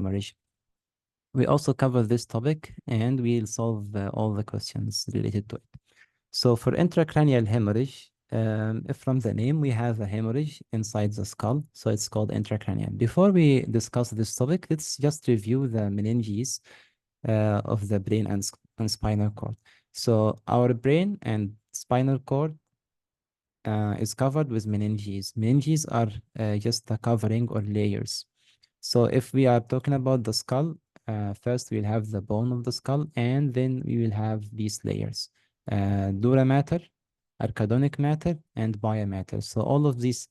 hemorrhage. We also cover this topic and we'll solve all the questions related to it. So for intracranial hemorrhage, from the name, we have a hemorrhage inside the skull, so it's called intracranial. Before we discuss this topic, let's just review the meninges of the brain and spinal cord. So our brain and spinal cord is covered with meninges. Meninges are just a covering or layers. So if we are talking about the skull, first we'll have the bone of the skull, and then we will have these layers, dura mater, arachidonic matter, and biomatter. So all of these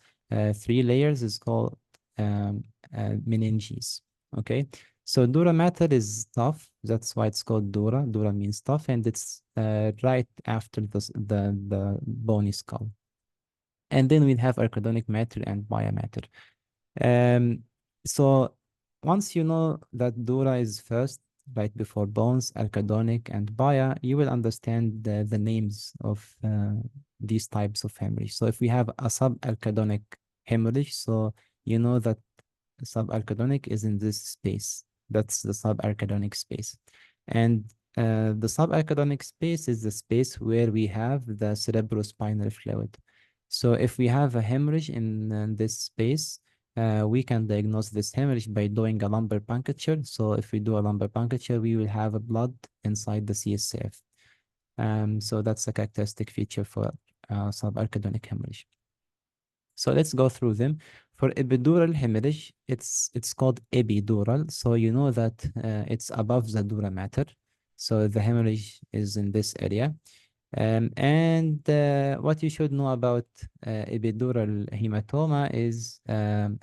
three layers is called meninges. Okay, so dura mater is tough. That's why it's called dura. Dura means tough, and it's right after the bony skull. And then we'll have arachidonic matter and biomatter. Um, so once you know that dura is first, right before bones, arachidonic, and bia, you will understand the names of these types of hemorrhage. So if we have a subarachidonic hemorrhage, so you know that subarachidonic is in this space. That's the subarachidonic space. And the subarachidonic space is the space where we have the cerebrospinal fluid. So if we have a hemorrhage in this space, we can diagnose this hemorrhage by doing a lumbar puncture. So if we do a lumbar puncture, we will have a blood inside the CSF. So that's a characteristic feature for subarachidonic hemorrhage. So let's go through them. For epidural hemorrhage, it's called epidural. So you know that it's above the dura mater. So the hemorrhage is in this area. And what you should know about epidural hematoma is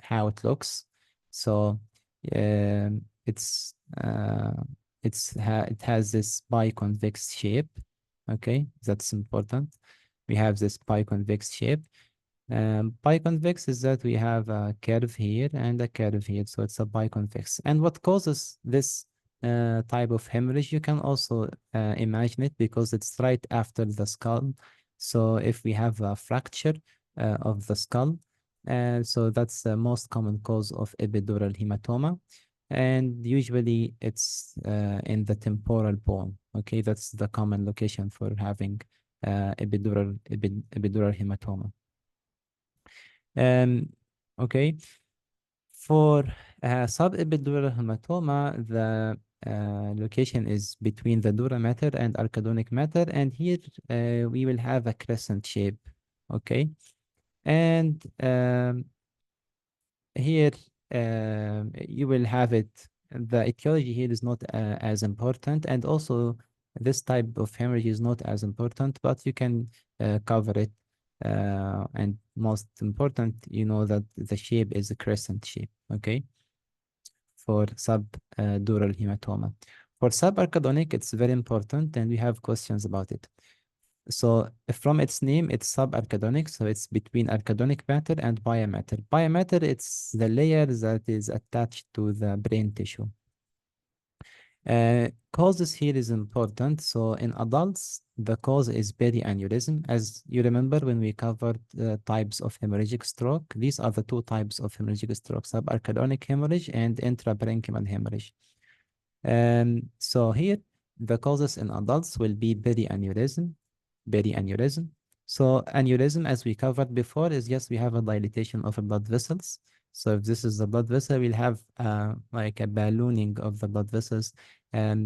how it looks. So it has this biconvex shape. Okay, that's important. We have this biconvex shape. Biconvex is that we have a curve here and a curve here, so it's a biconvex. And what causes this type of hemorrhage, you can also imagine it because it's right after the skull. So if we have a fracture of the skull, so that's the most common cause of epidural hematoma. And usually it's in the temporal bone. Okay, that's the common location for having epidural hematoma. Okay, for subepidural hematoma, the location is between the dura mater and arachidonic matter, and here we will have a crescent shape. Okay, and here you will have it. The etiology here is not as important, and also this type of hemorrhage is not as important, but you can cover it. And most important, you know that the shape is a crescent shape, okay, for subdural hematoma. For subarachidonic, it's very important, and we have questions about it. So from its name, it's subarachidonic, so it's between arachidonic matter and biomatter. Biomatter, it's the layer that is attached to the brain tissue. Causes here is important. So in adults, the cause is perianeurysm. As you remember when we covered types of hemorrhagic stroke, these are the two types of hemorrhagic stroke, subarachidonic hemorrhage and intraparenchymal hemorrhage. So here, the causes in adults will be perianeurysm. So aneurysm, as we covered before, is just we have a dilatation of the blood vessels. So if this is the blood vessel, we'll have like a ballooning of the blood vessels.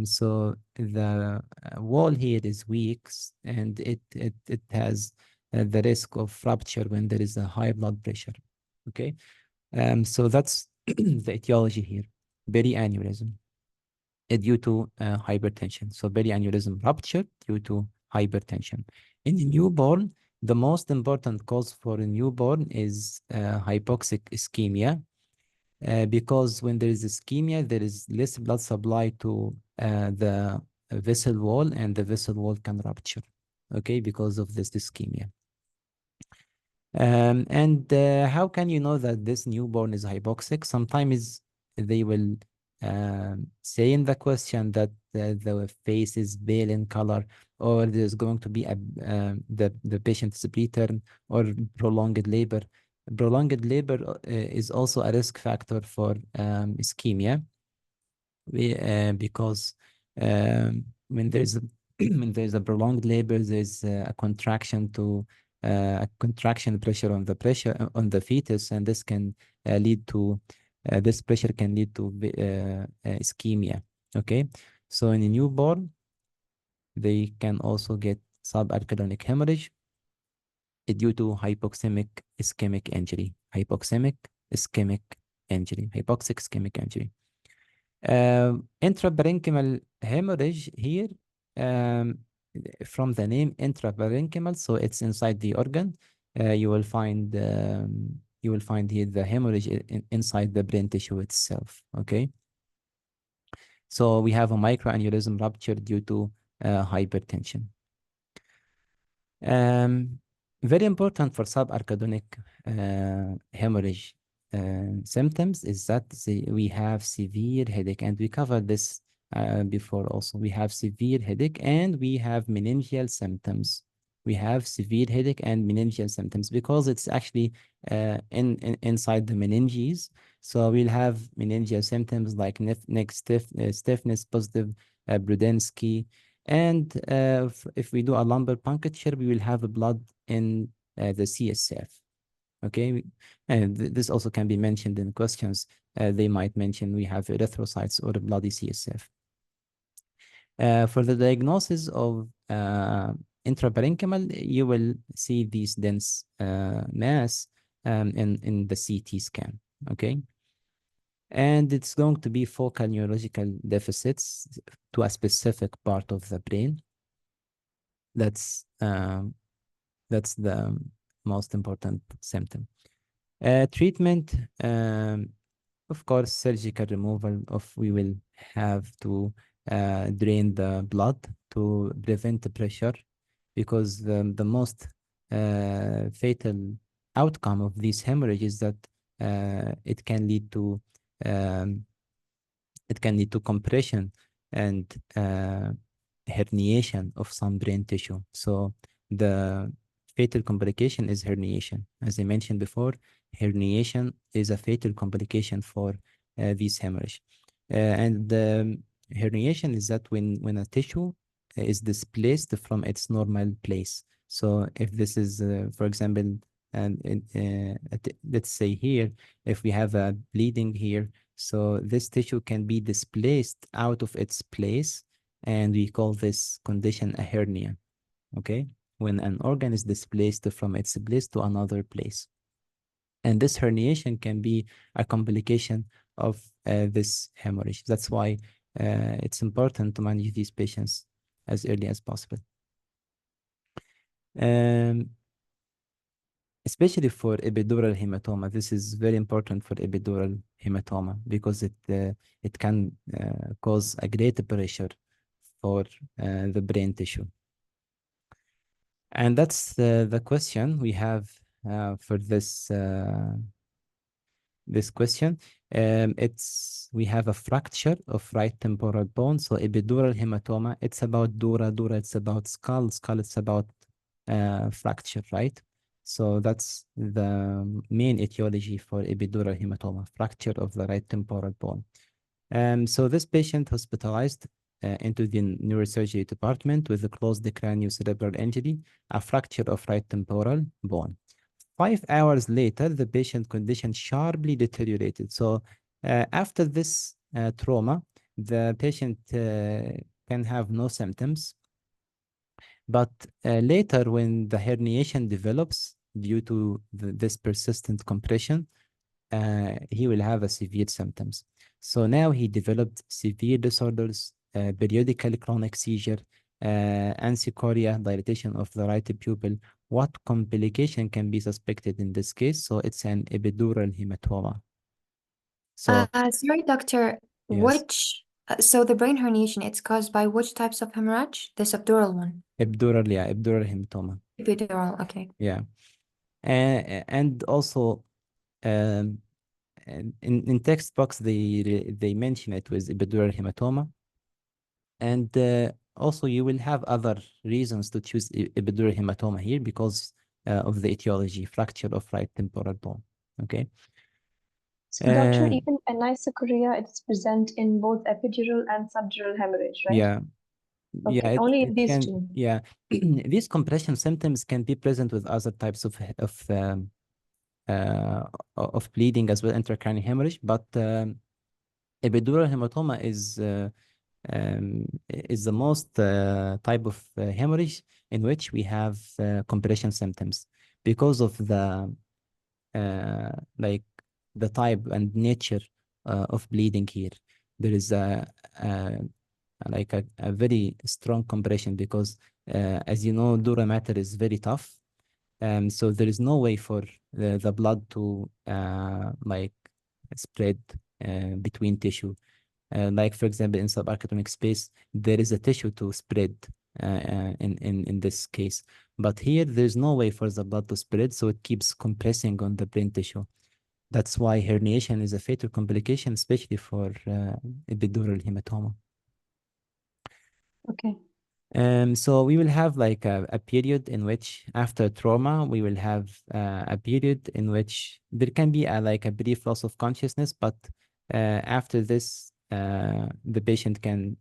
So the wall here is weak, and it has the risk of rupture when there is a high blood pressure. Okay, so that's the etiology here, perianeurysm due to hypertension. So perianeurysm rupture due to hypertension. In a newborn, the most important cause for a newborn is hypoxic ischemia, because when there is ischemia, there is less blood supply to the vessel wall, and the vessel wall can rupture, okay, because of this ischemia. And how can you know that this newborn is hypoxic? Sometimes they will say in the question that the face is pale in color, or there's going to be the patient is preterm or prolonged labor. Prolonged labor is also a risk factor for ischemia. because when there's a when there's a prolonged labor, there's a contraction to a contraction pressure on the fetus, and this can lead to this pressure can lead to ischemia. Okay, so in a newborn, they can also get subarachidonic hemorrhage due to hypoxemic ischemic injury. Hypoxemic ischemic injury. Hypoxic ischemic injury. Intraparenchymal hemorrhage here, um, from the name intraparenchymal, so it's inside the organ. You will find here the hemorrhage inside the brain tissue itself. Okay, so we have a microaneurysm rupture due to hypertension. Um, Very important for subarachidonic hemorrhage symptoms is that we have severe headache, and we covered this before also. We have severe headache and we have meningeal symptoms. We have severe headache and meningeal symptoms because it's actually inside the meninges. So we'll have meningeal symptoms like neck stiffness, positive Brudensky, and if we do a lumbar puncture, we will have blood in the CSF. Okay, and this also can be mentioned in questions. They might mention we have erythrocytes or bloody CSF. For the diagnosis of intraparenchymal, you will see these dense mass in the CT scan. Okay, and it's going to be focal neurological deficits to a specific part of the brain. That's the most important symptom. Treatment, of course, surgical removal of, we will have to drain the blood to prevent the pressure, because the most fatal outcome of these hemorrhages is that it can lead to um, compression and herniation of some brain tissue. So the fatal complication is herniation. As I mentioned before, herniation is a fatal complication for these hemorrhage. And the herniation is that when a tissue is displaced from its normal place. So if this is, for example, and let's say here, if we have a bleeding here, so this tissue can be displaced out of its place, and we call this condition a hernia. Okay, when an organ is displaced from its place to another place. And this herniation can be a complication of this hemorrhage. That's why it's important to manage these patients as early as possible. Especially for epidural hematoma, this is very important for epidural hematoma because it can cause a great pressure for the brain tissue. And that's the question we have for this question. We have a fracture of right temporal bone. So epidural hematoma, it's about dura, it's about skull, it's about fracture, right? So that's the main etiology for epidural hematoma, fracture of the right temporal bone. So this patient hospitalized into the neurosurgery department with a closed craniocerebral injury, a fracture of right temporal bone. 5 hours later, the patient condition sharply deteriorated. So after this trauma, the patient can have no symptoms. But later, when the herniation develops due to this persistent compression, he will have a severe symptoms. So now he developed severe disorders, periodical chronic seizure, ansichoria, dilatation of the right pupil. What complication can be suspected in this case? So it's an epidural hematoma. So Sorry, doctor, yes, so the brain herniation, it's caused by which types of hemorrhage? The subdural one. epidural hematoma. Epidural, okay. Yeah, and also um, in textbooks they mention it with epidural hematoma, and also you will have other reasons to choose epidural hematoma here because of the etiology, fracture of right temporal bone. Okay. So, doctor, Uh, even anisocoria, it's present in both epidural and subdural hemorrhage, right? yeah, yeah, Okay, only in it these can, two. yeah. These compression symptoms can be present with other types uh, of bleeding as well, intracranial hemorrhage, but epidural hematoma is the most type of hemorrhage in which we have compression symptoms because of the like the type and nature of bleeding here. There is a like a very strong compression because as you know, dura mater is very tough. So there is no way for the blood to like spread between tissue. Like for example, in subarachnoid space, there is a tissue to spread in this case. But here, there's no way for the blood to spread, so it keeps compressing on the brain tissue. That's why herniation is a fatal complication, especially for epidural hematoma. Okay. So we will have like a period in which after trauma, we will have a period in which there can be like a brief loss of consciousness, but after this, the patient can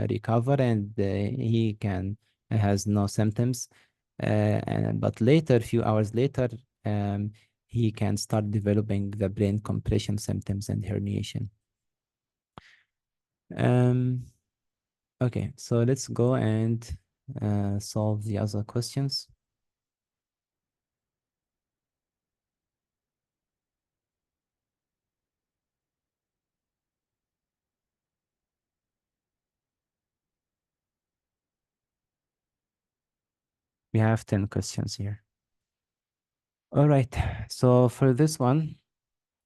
recover and he can has no symptoms. But later, a few hours later, um, he can start developing the brain compression symptoms and herniation. Um, Okay, so let's go and solve the other questions. We have 10 questions here. All right, so for this one,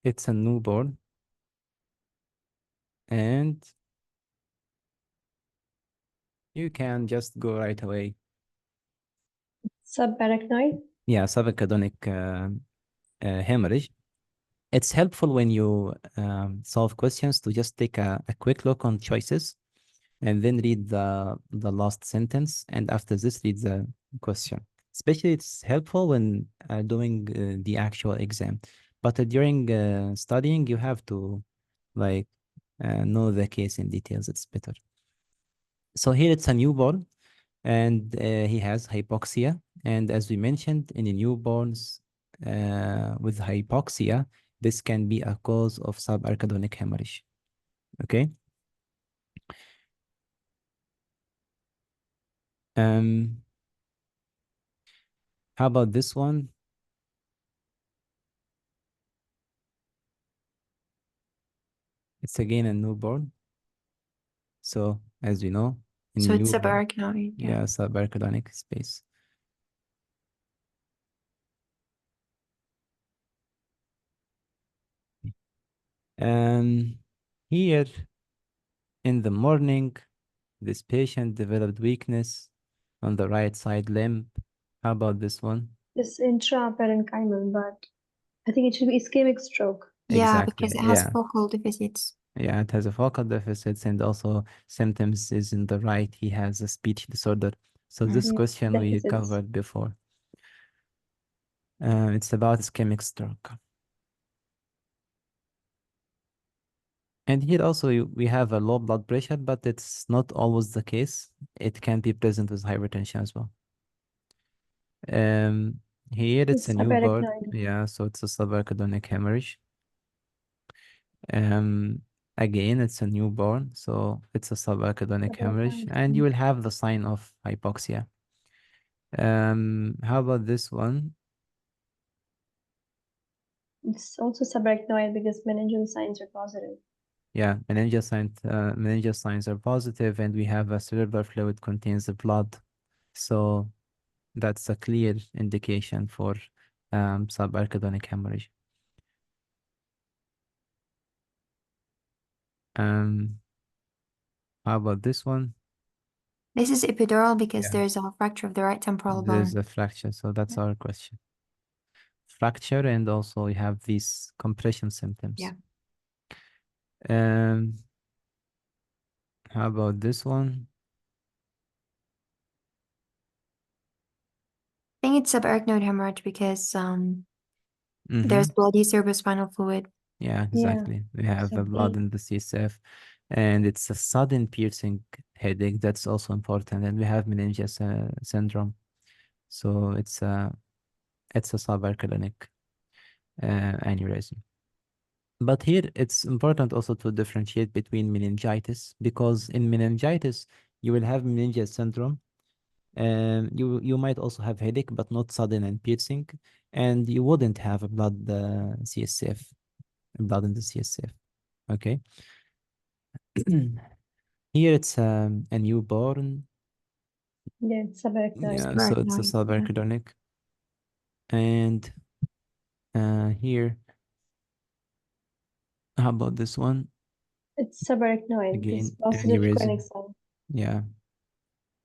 it's a newborn. And you can just go right away. Subarachnoid? Yeah, subarachnoid hemorrhage. It's helpful when you solve questions to just take a quick look on choices and then read the last sentence. And after this, read the question. Especially it's helpful when doing the actual exam. But during studying, you have to like know the case in details. It's better. So here it's a newborn and he has hypoxia. And as we mentioned, in the newborns with hypoxia, this can be a cause of subarachnoid hemorrhage. Okay. How about this one? It's again a newborn. So as we know, in So it's newborn, subarachnoid, yeah. yeah, subarachnoid space. Um, Here in the morning, this patient developed weakness on the right side limb. How about this one? It's intraparenchymal, but I think it should be ischemic stroke. Yeah, Exactly. because it has Yeah. focal deficits. Yeah, it has a focal deficits and also symptoms is in the right. He has a speech disorder. So this Yes, question we deficits. covered before. It's about ischemic stroke. And here also we have a low blood pressure, but it's not always the case. It can be present with hypertension as well. Um, Here it's a It's newborn. subarachnoid. Yeah, so it's a subarachnoid hemorrhage. Again, it's a newborn, so it's a subarachnoid hemorrhage, and you will have the sign of hypoxia. How about this one? It's also subarachnoid because meningeal signs are positive. Yeah, meningeal signs are positive, and we have a cerebral fluid contains the blood. So that's a clear indication for subarachnoid hemorrhage. Um, how about this one? This is epidural because Yeah, there's a fracture of the right temporal there's bone. a fracture, so that's Yeah. our question. Fracture, and also we have these compression symptoms. Yeah. Um, how about this one? I think it's subarachnoid hemorrhage because Mm-hmm. there's bloody cerebrospinal fluid. Yeah, exactly. We have the blood exactly. in the CSF, and it's a sudden piercing headache. That's also important. And we have meningitis syndrome. So it's a subarachnoid aneurysm. But here it's important also to differentiate between meningitis, because in meningitis you will have meningitis syndrome. You might also have headache, but not sudden and piercing, and you wouldn't have a blood CSF, blood in the CSF. Okay. Here it's a newborn. Yeah, it's subarachnoid. Yeah, so it's a Subarachnoid. Yeah. subarachnoid. And here, how about this one? It's subarachnoid. It's Again, positive chronic aneurysm. sign. Yeah,